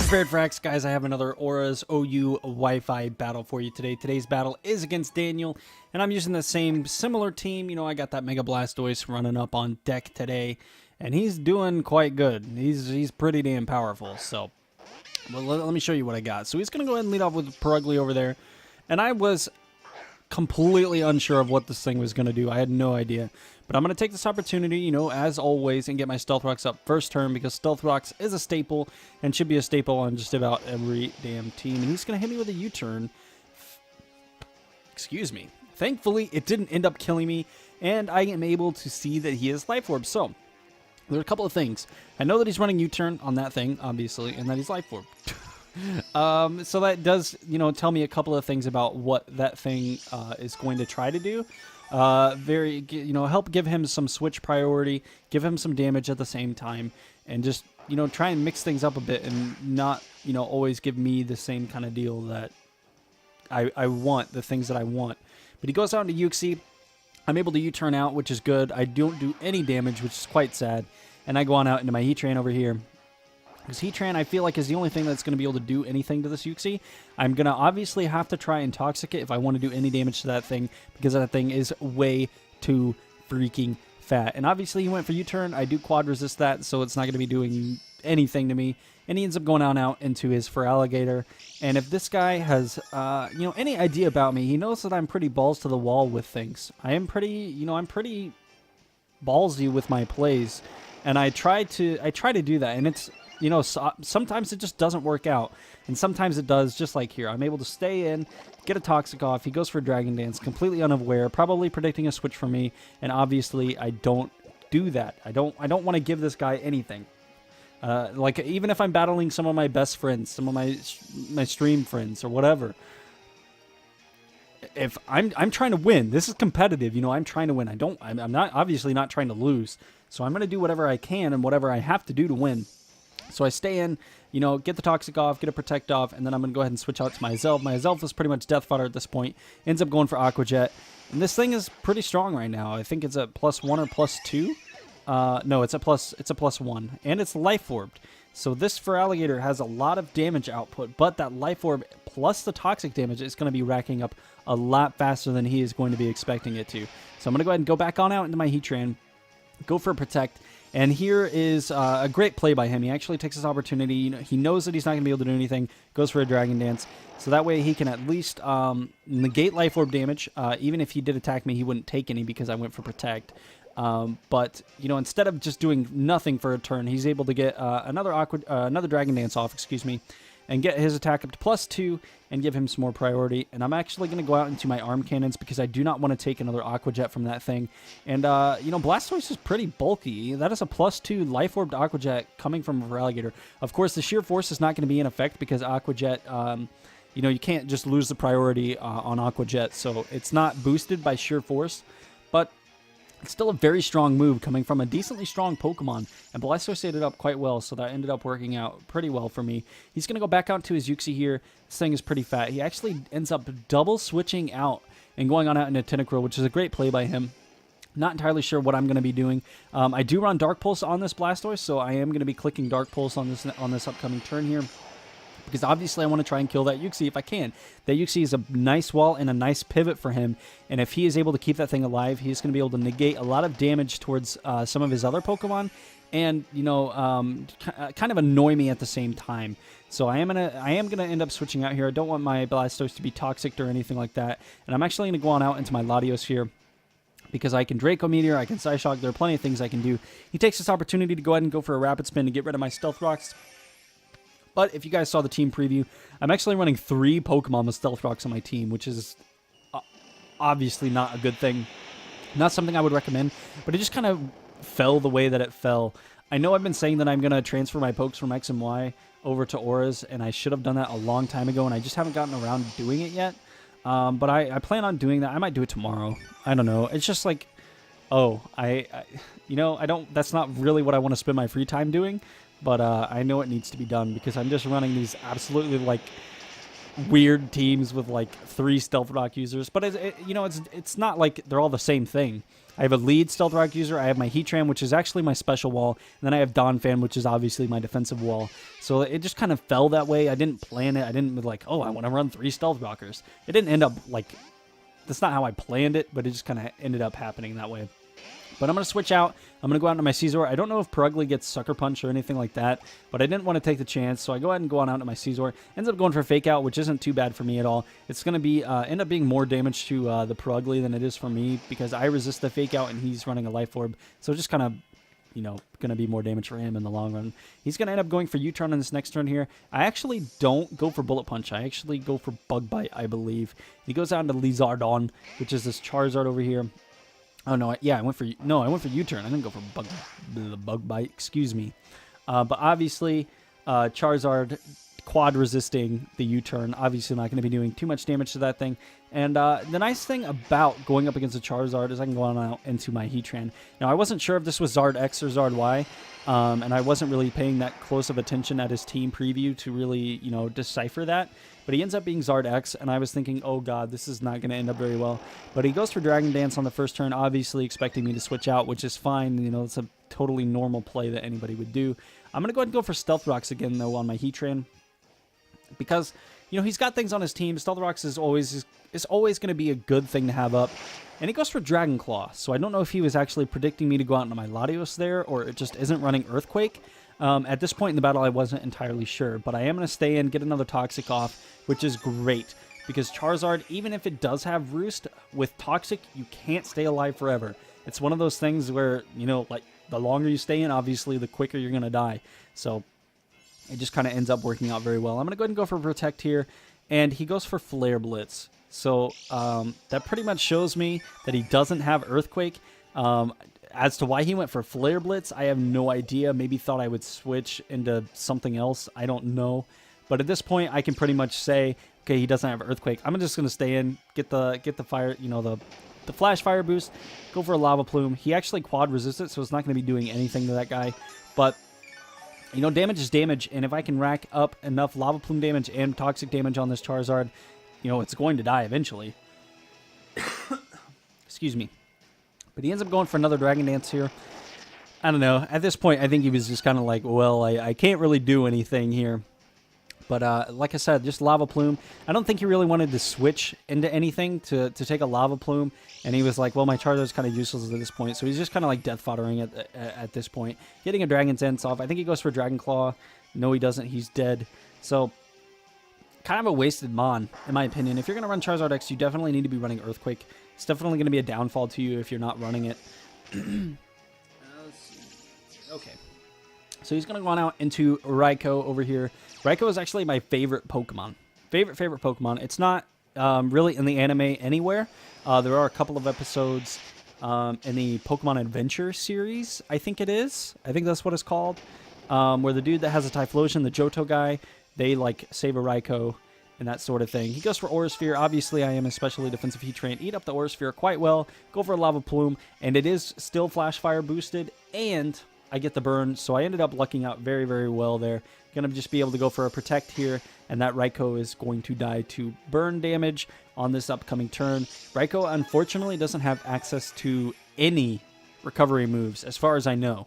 Prepared for X, guys. I have another Aura's OU Wi-Fi battle for you today. Today's battle is against Daniel, and I'm using the same similar team. You know, I got that Mega Blastoise running up on deck today, and he's doing quite good. He's pretty damn powerful. So, well, let me show you what I got. So he's gonna go ahead and lead off with Perugly over there, and I was completely unsure of what this thing was gonna do. I had no idea. But I'm going to take this opportunity, you know, as always, and get my Stealth Rocks up first turn, because Stealth Rocks is a staple and should be a staple on just about every damn team. And he's going to hit me with a U-turn. Excuse me. Thankfully, it didn't end up killing me, and I am able to see that he is Life Orb. So, there are a couple of things. I know that he's running U-turn on that thing, obviously, and that he's Life Orb. So that does, you know, tell me a couple of things about what that thing is going to try to do. Help give him some switch priority, give him some damage at the same time, and just, you know, try and mix things up a bit and not, you know, always give me the same kind of deal that I want, the things that I want. But he goes out into Uxie. I'm able to U-turn out, which is good. I don't do any damage, which is quite sad. And I go on out into my Heatran over here. Because Heatran, I feel like, is the only thing that's going to be able to do anything to this Uxie. I'm going to obviously have to try and Toxic it if I want to do any damage to that thing, because that thing is way too freaking fat. And obviously he went for U-turn. I do quad resist that, so it's not going to be doing anything to me. And he ends up going out into his Feraligatr. And if this guy has, you know, any idea about me, he knows that I'm pretty balls to the wall with things. I am pretty, you know, I'm pretty ballsy with my plays. And I try to do that, and it's, you know, sometimes it just doesn't work out, and sometimes it does, just like here. I'm able to stay in, get a Toxic off. He goes for Dragon Dance, completely unaware, probably predicting a switch for me, and obviously I don't do that. I don't want to give this guy anything. Like, even if I'm battling some of my best friends, some of my stream friends or whatever, if I'm trying to win, this is competitive, you know, I'm trying to win. I'm not obviously not trying to lose. So I'm going to do whatever I can and whatever I have to do to win. So I stay in, you know, get the Toxic off, get a Protect off, and then I'm going to go ahead and switch out to my Zelf. My Zelf is pretty much death fodder at this point. Ends up going for Aqua Jet. And this thing is pretty strong right now. I think it's a +1 or +2. No, it's a +1. And it's Life Orbed. So this Feraligatr has a lot of damage output, but that Life Orb plus the Toxic damage is going to be racking up a lot faster than he is going to be expecting it to. So I'm going to go ahead and go back on out into my Heatran. Go for a Protect, and here is a great play by him. He actually takes this opportunity. You know, he knows that he's not going to be able to do anything, goes for a Dragon Dance, so that way he can at least negate Life Orb damage. Even if he did attack me, he wouldn't take any because I went for Protect. But, you know, instead of just doing nothing for a turn, he's able to get another Dragon Dance off, excuse me, and get his attack up to +2 and give him some more priority. And I'm actually going to go out into my Arm Cannons because I do not want to take another Aqua Jet from that thing. And, you know, Blastoise is pretty bulky. That is a +2 Life Orbed Aqua Jet coming from a Feraligatr. Of course, the Sheer Force is not going to be in effect because Aqua Jet, you know, you can't just lose the priority on Aqua Jet. So it's not boosted by Sheer Force, but it's still a very strong move coming from a decently strong Pokemon, and Blastoise ate it up quite well, so that ended up working out pretty well for me. He's going to go back out to his Uxie here. This thing is pretty fat. He actually ends up double switching out and going on out into Tentacruel, which is a great play by him. Not entirely sure what I'm going to be doing. I do run Dark Pulse on this Blastoise, so I am going to be clicking Dark Pulse on this upcoming turn here, because obviously I want to try and kill that Uxie if I can. That Uxie is a nice wall and a nice pivot for him, and if he is able to keep that thing alive, he's going to be able to negate a lot of damage towards some of his other Pokemon, and, you know, kind of annoy me at the same time. So I am gonna end up switching out here. I don't want my Blastoise to be toxic or anything like that, and I'm actually going to go on out into my Latios here, because I can Draco Meteor, I can Psyshock, there are plenty of things I can do. He takes this opportunity to go ahead and go for a Rapid Spin to get rid of my Stealth Rocks. But if you guys saw the team preview, I'm actually running 3 Pokemon with Stealth Rocks on my team, which is obviously not a good thing. Not something I would recommend, but it just kind of fell the way that it fell. I know I've been saying that I'm going to transfer my Pokes from X and Y over to Auras, and I should have done that a long time ago, and I just haven't gotten around to doing it yet. But I plan on doing that. I might do it tomorrow. I don't know. It's just like, oh, you know, that's not really what I want to spend my free time doing. But I know it needs to be done because I'm just running these absolutely, like, weird teams with like 3 Stealth Rock users, but it's not like they're all the same thing. I have a lead Stealth Rock user, I have my Heatran, which is actually my special wall, and then I have Donphan, which is obviously my defensive wall. So it just kind of fell that way. I didn't plan it. I didn't like, oh, I want to run 3 Stealth Rockers. It didn't end up like, that's not how I planned it, but it just kind of ended up happening that way. But I'm going to switch out. I'm going to go out into my Caesar. I don't know if Perugly gets Sucker Punch or anything like that, but I didn't want to take the chance, so I go ahead and go on out into my Caesar. Ends up going for Fake Out, which isn't too bad for me at all. It's going to be end up being more damage to the Perugly than it is for me, because I resist the Fake Out and he's running a Life Orb. So just kind of, going to be more damage for him in the long run. He's going to end up going for U-Turn on this next turn here. I actually don't go for Bullet Punch. I actually go for Bug Bite, I believe. He goes out into Lizardon, which is this Charizard over here. Oh, no, I went for U-Turn. I didn't go for Bug Bite, excuse me. But obviously, Charizard quad resisting the U-Turn. Obviously not going to be doing too much damage to that thing. And the nice thing about going up against a Charizard is I can go on out into my Heatran. Now, I wasn't sure if this was Zard X or Zard Y, and I wasn't really paying that close of attention at his team preview to really, decipher that. But he ends up being Zard X, and I was thinking, oh god, this is not going to end up very well. But he goes for Dragon Dance on the first turn, obviously expecting me to switch out, which is fine. It's a totally normal play that anybody would do. I'm going to go ahead and go for Stealth Rocks again, though, on my Heatran. Because, he's got things on his team. Stealth Rocks is always going to be a good thing to have up. And he goes for Dragon Claw. So I don't know if he was actually predicting me to go out into my Latios there, or it just isn't running Earthquake. At this point in the battle, I wasn't entirely sure. But I am going to stay in, get another Toxic off, which is great. Because Charizard, even if it does have Roost, with Toxic, you can't stay alive forever. It's one of those things where, like, the longer you stay in, obviously, the quicker you're going to die. So it just kind of ends up working out very well. I'm going to go ahead and go for Protect here. And he goes for Flare Blitz. So that pretty much shows me that he doesn't have Earthquake. As to why he went for Flare Blitz, I have no idea. Maybe thought I would switch into something else. I don't know. But at this point, I can pretty much say, okay, he doesn't have Earthquake. I'm just going to stay in, get the fire, the Flash Fire boost, go for a Lava Plume. He actually quad resists it, so it's not going to be doing anything to that guy. But damage is damage, and if I can rack up enough Lava Plume damage and Toxic damage on this Charizard, it's going to die eventually. Excuse me. But he ends up going for another Dragon Dance here. I don't know. At this point, I think he was just kind of like, well, I can't really do anything here. But like I said, just Lava Plume. I don't think he really wanted to switch into anything to take a Lava Plume. And he was like, well, my Charizard's kind of useless at this point. So he's just kind of like death foddering at this point. Getting a Dragon Dance off. I think he goes for Dragon Claw. No, he doesn't. He's dead. So kind of a wasted Mon, in my opinion. If you're going to run Charizard X, you definitely need to be running Earthquake. It's definitely going to be a downfall to you if you're not running it. Okay. So he's going to go on out into Raikou over here. Raikou is actually my favorite Pokemon. Favorite Pokemon. It's not really in the anime anywhere. There are a couple of episodes in the Pokemon Adventure series, I think it is. I think that's what it's called. Where the dude that has a Typhlosion, the Johto guy, they save a Raikou and that sort of thing. He goes for Aura Sphere. Obviously, I am especially defensive Heatran. Eat up the Aura Sphere quite well. Go for a Lava Plume, and it is still Flash Fire boosted, and I get the burn, so I ended up lucking out very, very well there. Gonna just be able to go for a Protect here, and that Raikou is going to die to burn damage on this upcoming turn. Raikou, unfortunately, doesn't have access to any recovery moves, as far as I know.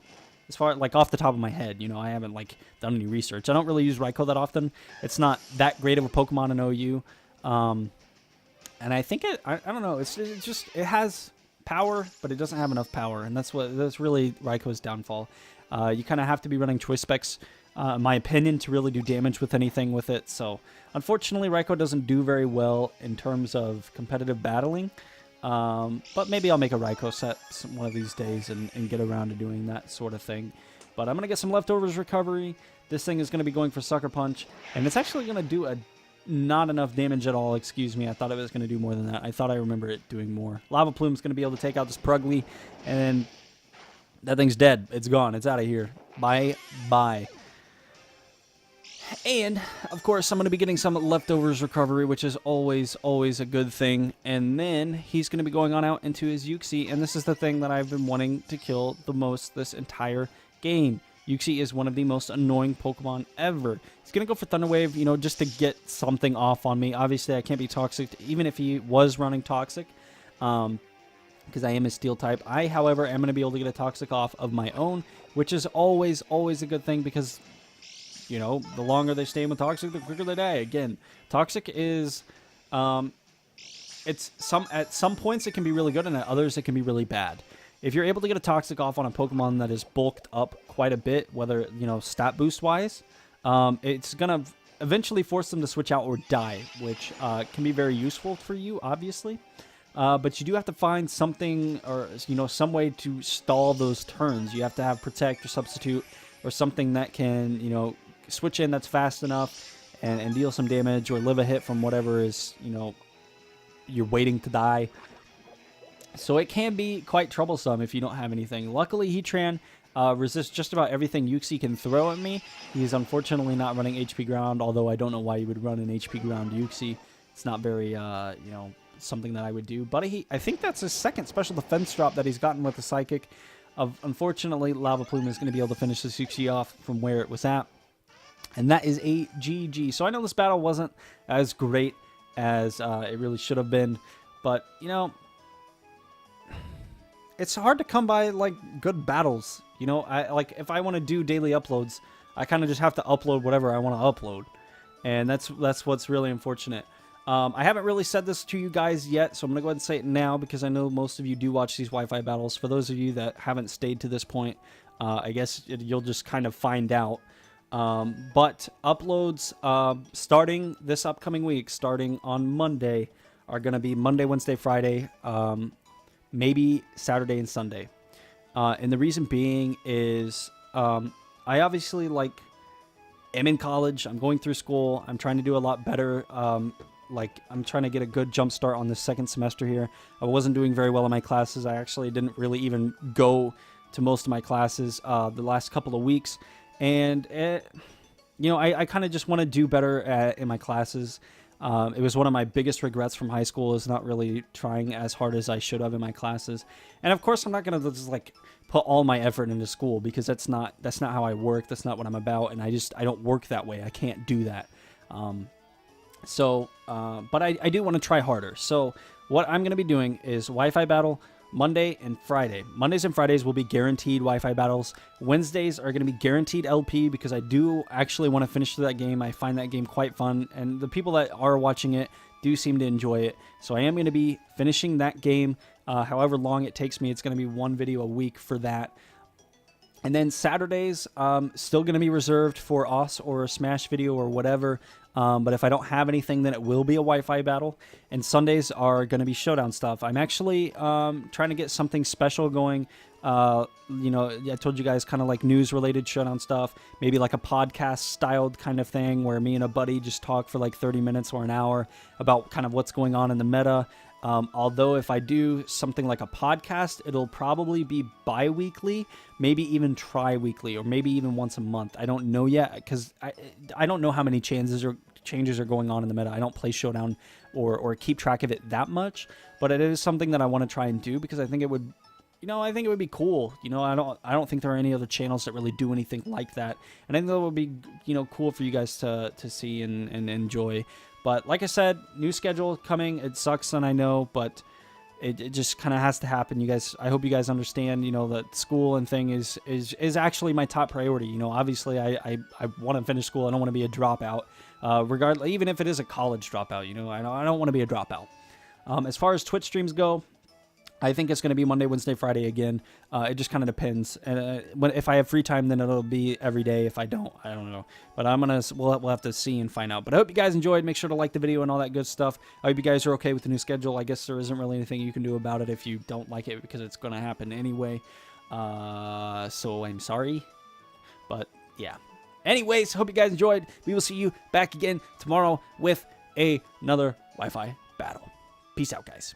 As far, off the top of my head, I haven't, done any research. I don't really use Raikou that often. It's not that great of a Pokemon in OU. And I think I don't know, it has power, but it doesn't have enough power, and that's really Raikou's downfall. You kind of have to be running Choice Specs, in my opinion, to really do damage with anything with it. So, unfortunately, Raikou doesn't do very well in terms of competitive battling. But maybe I'll make a Raikou set one of these days and get around to doing that sort of thing. But I'm going to get some Leftovers recovery. This thing is going to be going for Sucker Punch, and it's actually going to do not enough damage at all, excuse me. I thought it was going to do more than that. I thought I remember it doing more. Lava Plume's going to be able to take out this Perugly, and that thing's dead. It's gone. It's out of here. Bye-bye. And, of course, I'm going to be getting some Leftovers recovery, which is always a good thing. And then he's going to be going on out into his Uxie, and this is the thing that I've been wanting to kill the most this entire game. Uxie is one of the most annoying Pokemon ever. He's going to go for Thunder Wave, you know, just to get something off on me. Obviously, I can't be Toxic, even if he was running Toxic, because I am a Steel type. I, however, am going to be able to get a Toxic off of my own, which is always a good thing because, you know, the longer they stay with Toxic, the quicker they die. Again, Toxic is, at some points it can be really good, and at others it can be really bad. If you're able to get a Toxic off on a Pokemon that is bulked up quite a bit, whether, you know, stat boost wise, it's gonna eventually force them to switch out or die, which can be very useful for you, obviously. But you do have to find something, or, you know, some way to stall those turns. You have to have Protect or Substitute or something that can, you know, switch in that's fast enough and deal some damage or live a hit from whatever is, you know, you're waiting to die. So it can be quite troublesome if you don't have anything. Luckily, Heatran resists just about everything Uxie can throw at me. He's unfortunately not running HP Ground, although I don't know why you would run an HP Ground Uxie. It's not very, you know, something that I would do. But I think that's his second special defense drop that he's gotten with the Psychic. Unfortunately, Lava Plume is going to be able to finish this Uxie off from where it was at. And that is a GG. So I know this battle wasn't as great as it really should have been. But, you know, it's hard to come by, like, good battles. You know, like, if I want to do daily uploads, I kind of just have to upload whatever I want to upload. And that's what's really unfortunate. I haven't really said this to you guys yet, so I'm going to go ahead and say it now because I know most of you do watch these Wi-Fi battles. For those of you that haven't stayed to this point, I guess you'll just kind of find out. But uploads starting this upcoming week, starting on Monday, are going to be Monday, Wednesday, Friday, maybe Saturday and Sunday. And the reason being is I obviously, like, am in college. I'm going through school. I'm trying to do a lot better. Like, I'm trying to get a good jump start on this second semester here. I wasn't doing very well in my classes. I actually didn't really even go to most of my classes the last couple of weeks. And, you know, I kind of just want to do better in my classes. It was one of my biggest regrets from high school, is not really trying as hard as I should have in my classes. And of course, I'm not going to just, like, put all my effort into school, because that's not how I work. That's not what I'm about. And I don't work that way. I can't do that. But I do want to try harder. So what I'm going to be doing is Wi-Fi battle Monday and Friday. Mondays and Fridays will be guaranteed Wi-Fi battles. Wednesdays are going to be guaranteed LP, because I do actually want to finish that game. I find that game quite fun, and the people that are watching it do seem to enjoy it. So I am going to be finishing that game. However long it takes me, it's going to be one video a week for that. And then Saturdays, still going to be reserved for us or a Smash video or whatever. But if I don't have anything, then it will be a Wi-Fi battle. And Sundays are going to be showdown stuff. I'm actually trying to get something special going. You know, I told you guys, kind of like news-related showdown stuff. Maybe like a podcast-styled kind of thing where me and a buddy just talk for like 30 minutes or an hour about kind of what's going on in the meta. Although if I do something like a podcast, it'll probably be bi-weekly, maybe even tri-weekly, or maybe even once a month. I don't know yet, because I don't know how many changes are going on in the meta. I don't play Showdown or keep track of it that much, but it is something that I want to try and do, because I think it would, you know, I think it would be cool. You know, I don't think there are any other channels that really do anything like that, and I think that would be, you know, cool for you guys to see and enjoy. But like I said, new schedule coming. It sucks, and I know, but it just kind of has to happen. You guys, I hope you guys understand, you know, that school and thing is actually my top priority. You know, obviously I want to finish school. I don't want to be a dropout, regardless, even if it is a college dropout. You know, I don't want to be a dropout. As far as Twitch streams go, I think it's going to be Monday, Wednesday, Friday again. It just kind of depends. And if I have free time, then it'll be every day. If I don't, I don't know. But we'll have to see and find out. But I hope you guys enjoyed. Make sure to like the video and all that good stuff. I hope you guys are okay with the new schedule. I guess there isn't really anything you can do about it if you don't like it, because it's going to happen anyway. So I'm sorry. But yeah. Anyways, hope you guys enjoyed. We will see you back again tomorrow with another Wi-Fi battle. Peace out, guys.